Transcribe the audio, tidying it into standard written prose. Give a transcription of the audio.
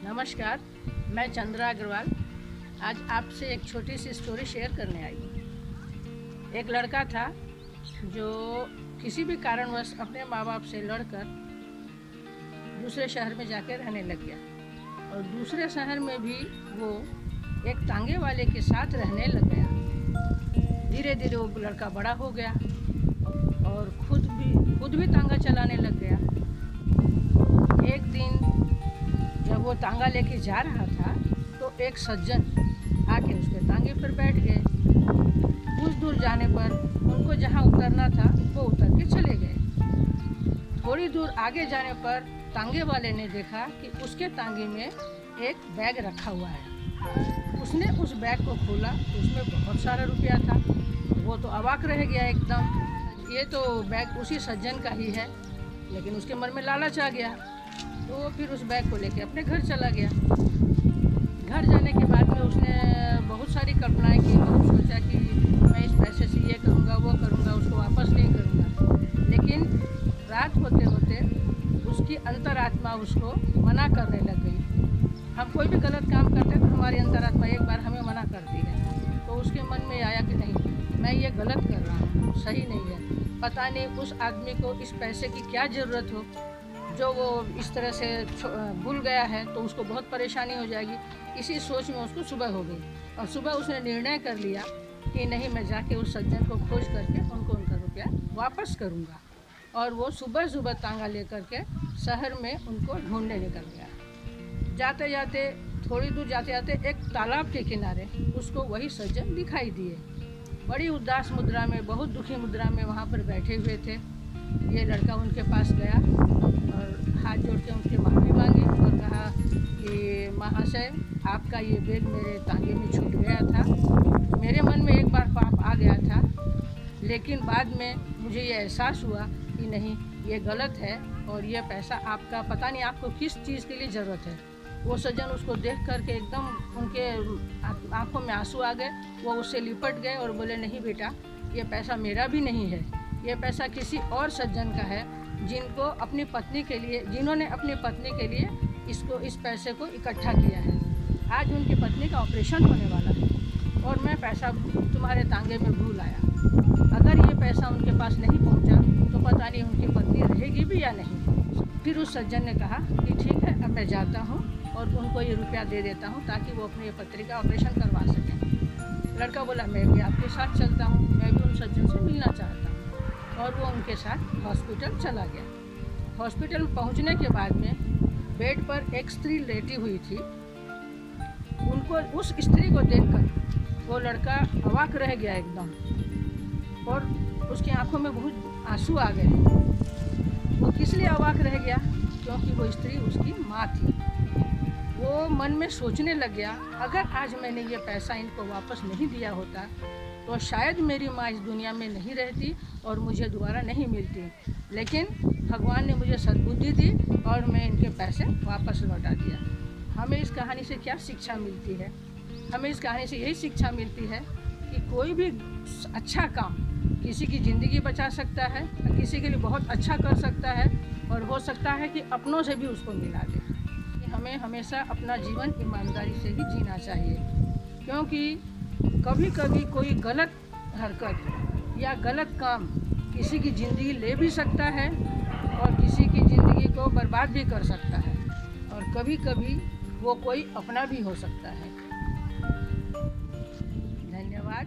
नमस्कार, मैं चंद्रा अग्रवाल आज आपसे एक छोटी सी स्टोरी शेयर करने आई हूँ। एक लड़का था जो किसी भी कारणवश अपने माँ बाप से लड़कर दूसरे शहर में जाकर रहने लग गया और दूसरे शहर में भी वो एक तांगे वाले के साथ रहने लग गया। धीरे धीरे वो लड़का बड़ा हो गया और खुद भी तांगा चलाने लग गया। एक दिन जब वो तांगा लेके जा रहा था तो एक सज्जन आके उसके तांगे पर बैठ गए। कुछ दूर जाने पर उनको जहाँ उतरना था वो उतर के चले गए। थोड़ी दूर आगे जाने पर तांगे वाले ने देखा कि उसके तांगे में एक बैग रखा हुआ है। उसने उस बैग को खोला, उसमें बहुत सारा रुपया था। वो तो अवाक रह गया एकदम, ये तो बैग उसी सज्जन का ही है। लेकिन उसके मन में लालच आ गया तो वो फिर उस बैग को लेके अपने घर चला गया। घर जाने के बाद में उसने बहुत सारी कल्पनाएं की। बहुत सोचा कि मैं इस पैसे से ये करूँगा, वो करूँगा, उसको वापस नहीं करूँगा। लेकिन रात होते होते उसकी अंतरात्मा उसको मना करने लग गई। हम कोई भी गलत काम करते तो हमारी अंतरात्मा एक बार हमें मना करती है। तो उसके मन में आया कि नहीं, मैं ये गलत कर रहा हूँ, सही नहीं है। पता नहीं उस आदमी को इस पैसे की क्या ज़रूरत हो जो वो इस तरह से भूल गया है, तो उसको बहुत परेशानी हो जाएगी। इसी सोच में उसको सुबह हो गई और सुबह उसने निर्णय कर लिया कि नहीं, मैं जाके उस सज्जन को खोज करके उनका रुपया वापस करूँगा। और वो सुबह सुबह तांगा लेकर के शहर में उनको ढूंढने निकल गया। जाते जाते थोड़ी दूर जाते जाते एक तालाब के किनारे उसको वही सज्जन दिखाई दिए। बड़ी उदास मुद्रा में, बहुत दुखी मुद्रा में वहाँ पर बैठे हुए थे। ये लड़का उनके पास गया और हाथ जोड़ के उनकी माफ़ी मांगी और कहा कि महाशय, आपका ये बैग मेरे तांगे में छूट गया था। मेरे मन में एक बार पाप आ गया था, लेकिन बाद में मुझे ये एहसास हुआ कि नहीं, ये गलत है और ये पैसा आपका, पता नहीं आपको किस चीज़ के लिए ज़रूरत है। वो सज्जन उसको देख करके एकदम उनके आंखों में आंसू आ गए। वो उससे लिपट गए और बोले, नहीं बेटा, ये पैसा मेरा भी नहीं है, ये पैसा किसी और सज्जन का है जिन्होंने अपनी पत्नी के लिए इस पैसे को इकट्ठा किया है। आज उनकी पत्नी का ऑपरेशन होने वाला है और मैं पैसा तुम्हारे तांगे में भूल आया। अगर ये पैसा उनके पास नहीं पहुंचा तो पता नहीं उनकी पत्नी रहेगी भी या नहीं। फिर उस सज्जन ने कहा कि ठीक है, अब मैं जाता हूँ और उनको ये रुपया दे देता हूँ ताकि वो अपनी पत्नी का ऑपरेशन करवा सकें। लड़का बोला, मैं भी आपके साथ चलता हूँ, मैं भी उन सज्जन से मिलना चाहता हूँ। और वो उनके साथ हॉस्पिटल चला गया। हॉस्पिटल पहुंचने के बाद में बेड पर एक स्त्री लेटी हुई थी। उनको, उस स्त्री को देखकर वो लड़का अवाक रह गया एकदम और उसकी आंखों में बहुत आंसू आ गए। वो किस लिए अवाक रह गया? क्योंकि वो स्त्री उसकी माँ थी। वो मन में सोचने लग गया, अगर आज मैंने ये पैसा इनको वापस नहीं दिया होता तो शायद मेरी माँ इस दुनिया में नहीं रहती और मुझे दोबारा नहीं मिलती। लेकिन भगवान ने मुझे सद्बुद्धि दी और मैं इनके पैसे वापस लौटा दिया। हमें इस कहानी से क्या शिक्षा मिलती है? हमें इस कहानी से यही शिक्षा मिलती है कि कोई भी अच्छा काम किसी की ज़िंदगी बचा सकता है, किसी के लिए बहुत अच्छा कर सकता है और हो सकता है कि अपनों से भी उसको मिला दे। हमें हमेशा अपना जीवन ईमानदारी से ही जीना चाहिए, क्योंकि कभी कभी कोई गलत हरकत या गलत काम किसी की ज़िंदगी ले भी सकता है और किसी की ज़िंदगी को बर्बाद भी कर सकता है, और कभी कभी वो कोई अपना भी हो सकता है। धन्यवाद।